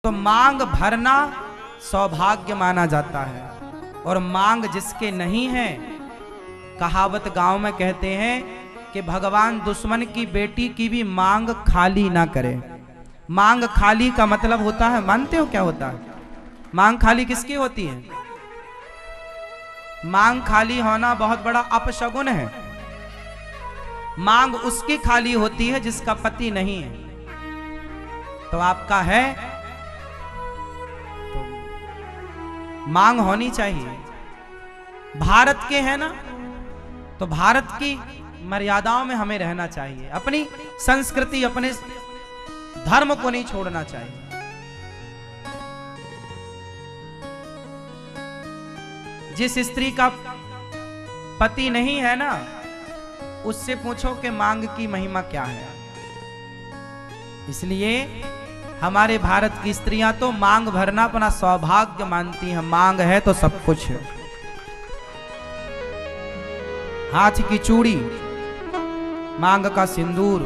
तो मांग भरना सौभाग्य माना जाता है, और मांग जिसके नहीं है, कहावत गांव में कहते हैं कि भगवान दुश्मन की बेटी की भी मांग खाली ना करे। मांग खाली का मतलब होता है, मानते हो क्या होता है? मांग खाली किसकी होती है? मांग खाली होना बहुत बड़ा अपशगुन है। मांग उसकी खाली होती है जिसका पति नहीं है। तो आपका है तो मांग होनी चाहिए। भारत के है ना, तो भारत की मर्यादाओं में हमें रहना चाहिए, अपनी संस्कृति अपने धर्म को नहीं छोड़ना चाहिए। जिस स्त्री का पति नहीं है ना, उससे पूछो कि मांग की महिमा क्या है। इसलिए हमारे भारत की स्त्रियां तो मांग भरना अपना सौभाग्य मानती हैं। मांग है तो सब कुछ है। हाथ की चूड़ी, मांग का सिंदूर,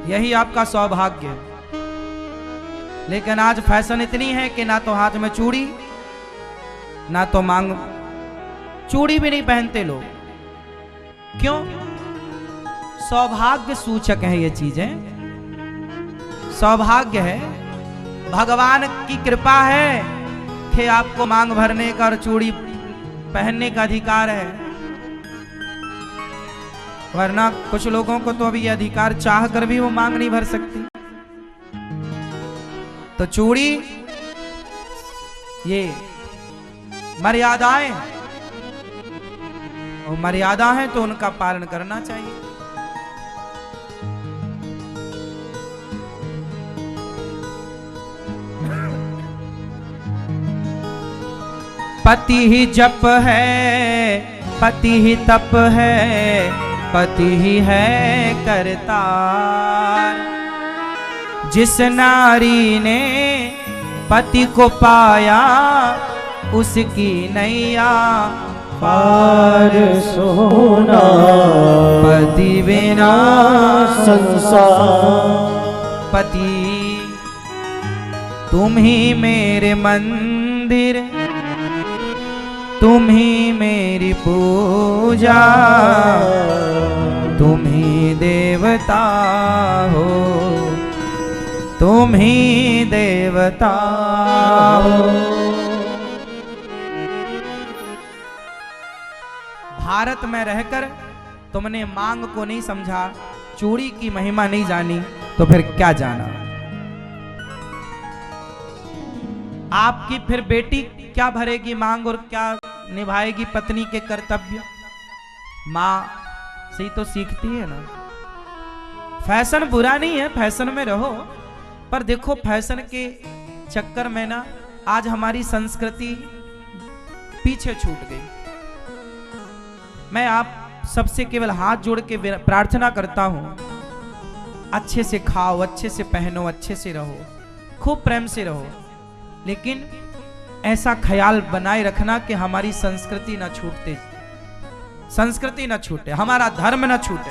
यही आपका सौभाग्य है। लेकिन आज फैशन इतनी है कि ना तो हाथ में चूड़ी, ना तो मांग, चूड़ी भी नहीं पहनते लोग। क्यों? सौभाग्य सूचक है ये चीजें, सौभाग्य है। भगवान की कृपा है कि आपको मांग भरने का और चूड़ी पहनने का अधिकार है, वरना कुछ लोगों को तो अभी ये अधिकार चाह कर भी वो मांग नहीं भर सकती। तो चूड़ी, ये मर्यादाएं, और मर्यादा है तो उनका पालन करना चाहिए। पति ही जप है, पति ही तप है, पति ही है करतार। जिस नारी ने पति को पाया, उसकी नैया पार सोना, पति बिना संसार। पति तुम ही मेरे मंदिर, तुम ही मेरी पूजा, तुम ही देवता हो, तुम ही देवता हो। भारत में रहकर तुमने मांग को नहीं समझा, चूड़ी की महिमा नहीं जानी, तो फिर क्या जाना? आपकी फिर बेटी क्या भरेगी मांग और क्या निभाएगी पत्नी के कर्तव्य? मां से ही तो सीखती है ना। फैशन बुरा नहीं है, फैशन में रहो, पर देखो फैशन के चक्कर में ना आज हमारी संस्कृति पीछे छूट गई। मैं आप सबसे केवल हाथ जोड़ के प्रार्थना करता हूं, अच्छे से खाओ, अच्छे से पहनो, अच्छे से रहो, खूब प्रेम से रहो, लेकिन ऐसा ख्याल बनाए रखना कि हमारी संस्कृति ना छूटते, संस्कृति ना छूटे, हमारा धर्म ना छूटे।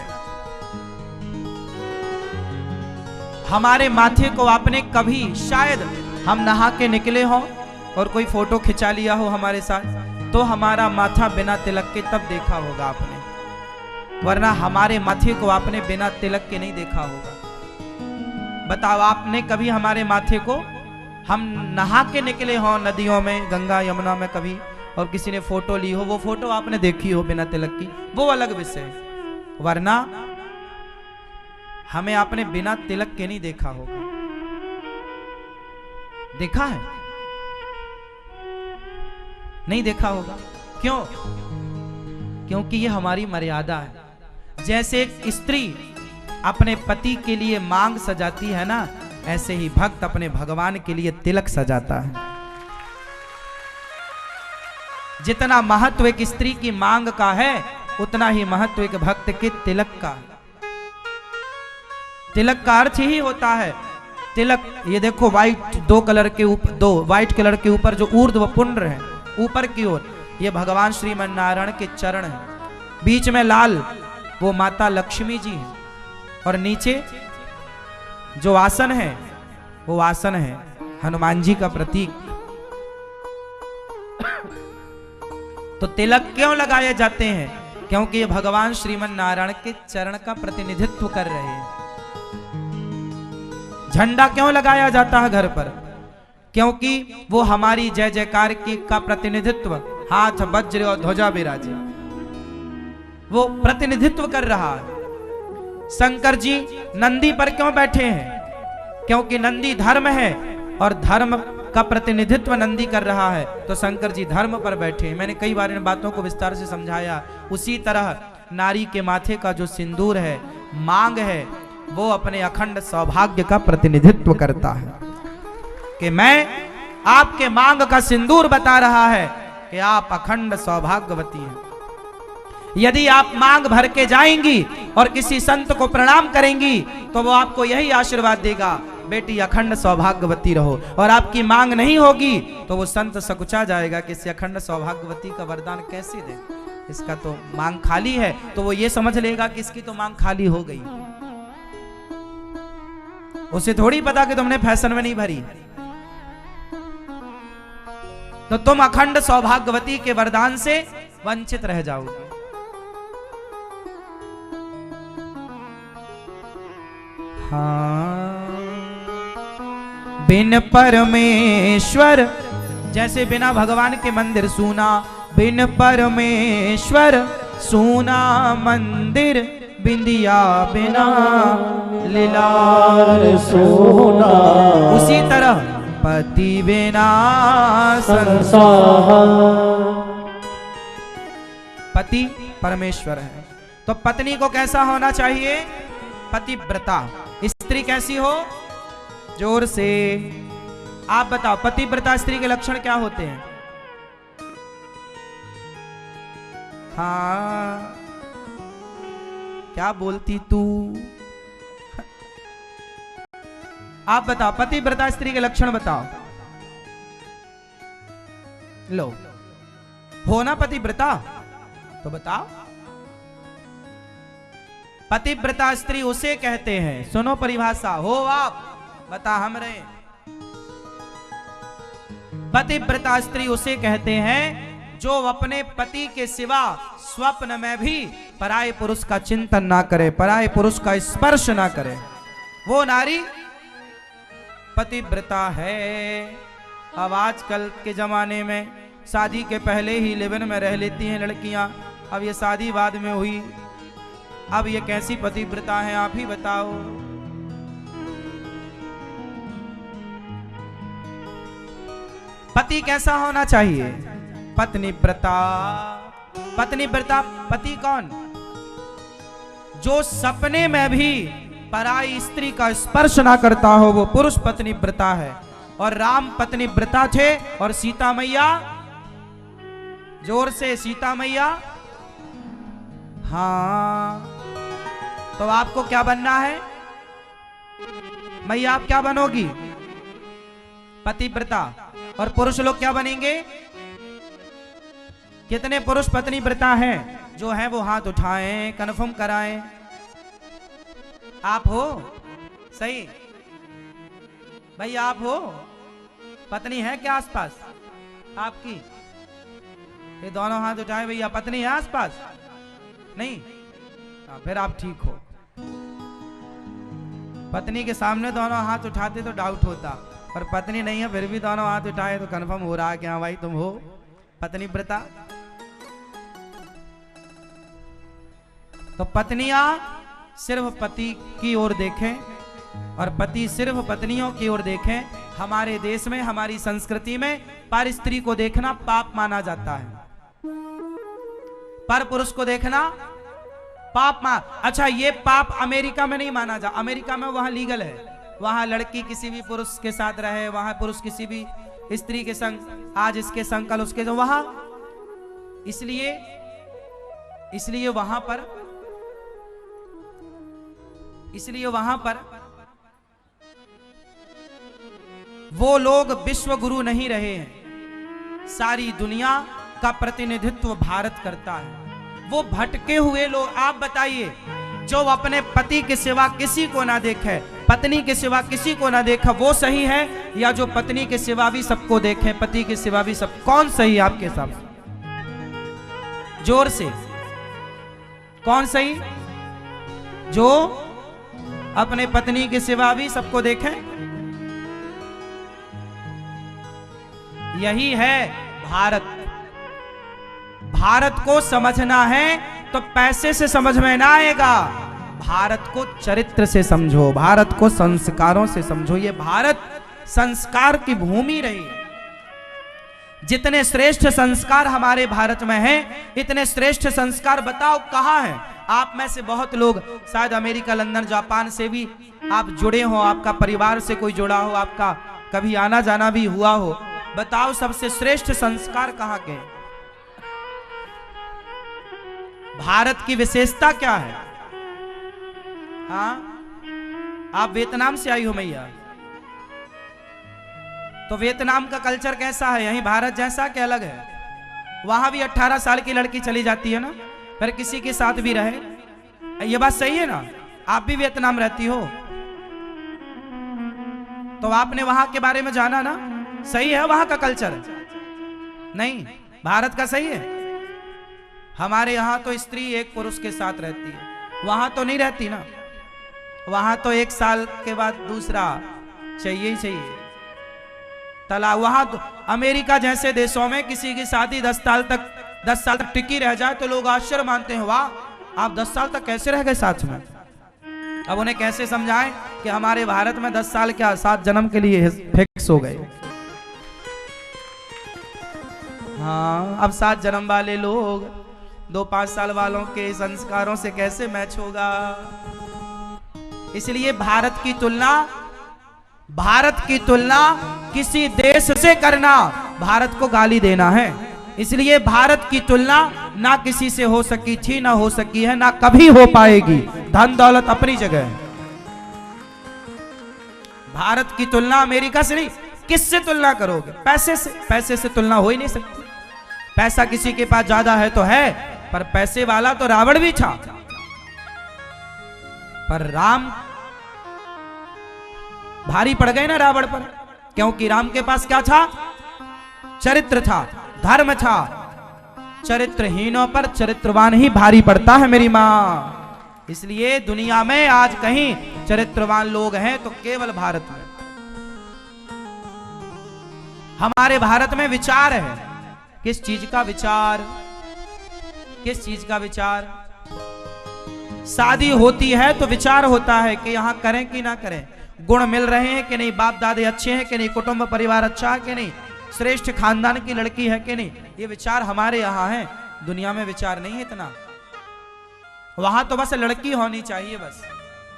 हमारे माथे को आपने कभी, शायद हम नहा के निकले हो और कोई फोटो खिंचा लिया हो हमारे साथ, तो हमारा माथा बिना तिलक के तब देखा होगा आपने, वरना हमारे माथे को आपने बिना तिलक के नहीं देखा होगा। बताओ, आपने कभी हमारे माथे को, हम नहा के निकले हो नदियों में, गंगा यमुना में कभी, और किसी ने फोटो ली हो, वो फोटो आपने देखी हो बिना तिलक की, वो अलग विषय है, वरना हमें आपने बिना तिलक के नहीं देखा होगा। देखा है? नहीं देखा होगा। क्यों? क्योंकि ये हमारी मर्यादा है। जैसे एक स्त्री अपने पति के लिए मांग सजाती है ना, ऐसे ही भक्त अपने भगवान के लिए तिलक सजाता है। जितना महत्व एक स्त्री की मांग का है, उतना ही महत्व एक भक्त के तिलक का है। तिलक का अर्थ ही होता है तिलक, ये देखो व्हाइट, दो कलर के ऊपर, दो व्हाइट कलर के ऊपर जो ऊर्ध्व पुंड है ऊपर की ओर, ये भगवान श्रीमन नारायण के चरण हैं। बीच में लाल, वो माता लक्ष्मी जी हैं, और नीचे जो आसन है वो आसन है हनुमान जी का प्रतीक। तो तिलक क्यों लगाए जाते हैं? क्योंकि ये भगवान श्रीमन नारायण के चरण का प्रतिनिधित्व कर रहे हैं। झंडा क्यों लगाया जाता है घर पर? क्योंकि वो हमारी जय जयकार की का प्रतिनिधित्व, हाथ वज्र और ध्वजा विराजे, वो प्रतिनिधित्व कर रहा है। शंकर जी नंदी पर क्यों बैठे हैं? क्योंकि नंदी धर्म है और धर्म का प्रतिनिधित्व नंदी कर रहा है, तो शंकर जी धर्म पर बैठे हैं। मैंने कई बार इन बातों को विस्तार से समझाया। उसी तरह नारी के माथे का जो सिंदूर है, मांग है, वो अपने अखंड सौभाग्य का प्रतिनिधित्व करता है कि मैं आपके मांग का सिंदूर बता रहा है कि आप अखंड सौभाग्यवती हैं। यदि आप मांग भर के जाएंगी और किसी संत को प्रणाम करेंगी तो वो आपको यही आशीर्वाद देगा, बेटी अखंड सौभाग्यवती रहो। और आपकी मांग नहीं होगी तो वो संत सकुचा जाएगा कि इसे अखंड सौभाग्यवती का वरदान कैसे दे, इसका तो मांग खाली है। तो वो ये समझ लेगा कि इसकी तो मांग खाली हो गई। उसे थोड़ी पता कि तुमने फैशन में नहीं भरी। तो तुम अखंड सौभाग्यवती के वरदान से वंचित रह जाओगे। हाँ, बिन परमेश्वर, जैसे बिना भगवान के मंदिर सूना, बिन परमेश्वर सूना मंदिर, बिंदिया बिना लीलार सोना। उसी तरह पति बिना संसार। पति परमेश्वर है, तो पत्नी को कैसा होना चाहिए? पतिव्रता। स्त्री कैसी हो? जोर से आप बताओ, पतिव्रता स्त्री के लक्षण क्या होते हैं? हाँ, क्या बोलती तू? आप बताओ, पतिव्रता स्त्री के लक्षण बताओ। लो, हो ना पतिव्रता? तो बताओ। पतिव्रता स्त्री उसे कहते हैं, सुनो परिभाषा, हो आप बता हम रहे। पतिव्रता स्त्री उसे कहते हैं जो अपने पति के सिवा स्वप्न में भी पराये पुरुष का चिंतन ना करे, पराये पुरुष का स्पर्श ना करे, वो नारी पतिव्रता है। अब आजकल के जमाने में शादी के पहले ही लिव इन में रह लेती हैं लड़कियां, अब ये शादी बाद में हुई, अब ये कैसी पतिव्रता है? आप ही बताओ। पति कैसा होना चाहिए? पत्नीव्रता। पत्नीव्रता पति कौन? जो सपने में भी पराई स्त्री का स्पर्श ना करता हो, वो पुरुष पत्नीव्रता है। और राम पत्नीव्रता थे, और सीता मैया, जोर से, सीता मैया। हाँ, तो आपको क्या बनना है? मैया आप क्या बनोगी? पतिव्रता। और पुरुष लोग क्या बनेंगे? कितने पुरुष पत्नीव्रता हैं? जो हैं वो हाथ उठाएं, कन्फर्म कराएं। आप हो? सही भैया, आप हो? पत्नी है क्या आसपास आपकी? ये दोनों हाथ उठाए भैया। पत्नी है आसपास? नहीं? फिर आप ठीक हो। पत्नी के सामने दोनों हाथ उठाते तो डाउट होता, पर पत्नी नहीं है फिर भी दोनों हाथ उठाए तो कंफर्म हो रहा है कि हाँ भाई तुम हो पत्नीव्रता। तो पत्नियां सिर्फ पति की ओर देखें और पति सिर्फ पत्नियों की ओर देखें। हमारे देश में, हमारी संस्कृति में पर स्त्री को देखना पाप माना जाता है, पर पुरुष को देखना पाप अच्छा, ये पाप अमेरिका में नहीं माना जा। अमेरिका में वहां लीगल है, वहां लड़की किसी भी पुरुष के साथ रहे, वहां पुरुष किसी भी स्त्री के संग, आज इसके संग कल उसके, जो वहां इसलिए वहां पर वो लोग विश्व गुरु नहीं रहे हैं। सारी दुनिया का प्रतिनिधित्व भारत करता है। वो भटके हुए लोग, आप बताइए, जो अपने पति के सिवा किसी को ना देखे, पत्नी के सिवा किसी को ना देखा वो सही है, या जो पत्नी के सिवा भी सबको देखे, पति के सिवा भी सब, कौन सही है आपके हिसाब से? जोर से, कौन सही? जो अपने पत्नी के सिवा भी सबको देखे, यही है भारत। भारत को समझना है तो पैसे से समझ में ना आएगा, भारत को चरित्र से समझो, भारत को संस्कारों से समझो। ये भारत संस्कार की भूमि रही है। जितने श्रेष्ठ संस्कार हमारे भारत में हैं, इतने श्रेष्ठ संस्कार बताओ कहां हैं? आप में से बहुत लोग शायद अमेरिका, लंदन, जापान से भी आप जुड़े हो, आपका परिवार से कोई जुड़ा हो, आपका कभी आना जाना भी हुआ हो। बताओ सबसे श्रेष्ठ संस्कार कहां के? भारत की विशेषता क्या है? हाँ, आप वियतनाम से आई हो मैया, तो वियतनाम का कल्चर कैसा है? यही भारत जैसा कि अलग है? वहां भी 18 साल की लड़की चली जाती है ना, फिर किसी के साथ भी रहे। ये बात सही है ना? आप भी वियतनाम रहती हो तो आपने वहां के बारे में जाना ना। सही है वहां का कल्चर? नहीं, भारत का सही है। हमारे यहां तो स्त्री एक पुरुष के साथ रहती है, वहां तो नहीं रहती ना। वहां तो 1 साल के बाद दूसरा चाहिए ही चाहिए, तलाक। वहां तो अमेरिका जैसे देशों में किसी की शादी 10 साल तक टिकी रह जाए तो लोग आश्चर्य मानते हैं, वाह आप 10 साल तक कैसे रह गए साथ में। अब उन्हें कैसे समझाएं कि हमारे भारत में 10 साल क्या 7 जन्म के लिए फिक्स हो गए। हाँ, अब 7 जन्म वाले लोग 2-5 साल वालों के संस्कारों से कैसे मैच होगा? इसलिए भारत की तुलना किसी देश से करना भारत को गाली देना है। इसलिए भारत की तुलना ना किसी से हो सकी थी, ना हो सकी है, ना कभी हो पाएगी। धन दौलत अपनी जगह है। भारत की तुलना अमेरिका से नहीं, किससे तुलना करोगे? पैसे से। पैसे से तुलना हो ही नहीं सकती। पैसा किसी के पास ज्यादा है तो है, पर पैसे वाला तो रावण भी था, पर राम भारी पड़ गए ना रावण पर, क्योंकि राम के पास क्या था? चरित्र था, धर्म था। चरित्रहीनों पर चरित्रवान ही भारी पड़ता है मेरी मां। इसलिए दुनिया में आज कहीं चरित्रवान लोग हैं तो केवल भारत में। हमारे भारत में विचार है। किस चीज का विचार? किस चीज का विचार? शादी होती है तो विचार होता है कि यहां करें कि ना करें, गुण मिल रहे हैं कि नहीं, बाप दादे अच्छे हैं कि नहीं, कुटुंब परिवार अच्छा है कि नहीं, श्रेष्ठ खानदान की लड़की है कि नहीं। ये विचार हमारे यहाँ है, दुनिया में विचार नहीं है इतना। वहां तो बस लड़की होनी चाहिए, बस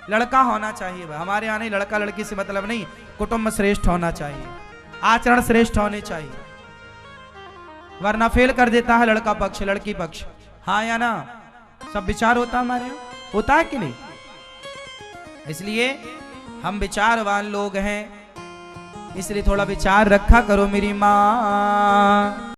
लड़का होना चाहिए। हमारे यहाँ नहीं, लड़का लड़की से मतलब नहीं, कुटुंब श्रेष्ठ होना चाहिए, आचरण श्रेष्ठ होने चाहिए, वरना फेल कर देता है लड़का पक्ष लड़की पक्ष। हाँ या ना? सब विचार होता हमारे यहाँ, होता है कि नहीं? इसलिए हम विचारवान लोग हैं, इसलिए थोड़ा विचार रखा करो मेरी माँ।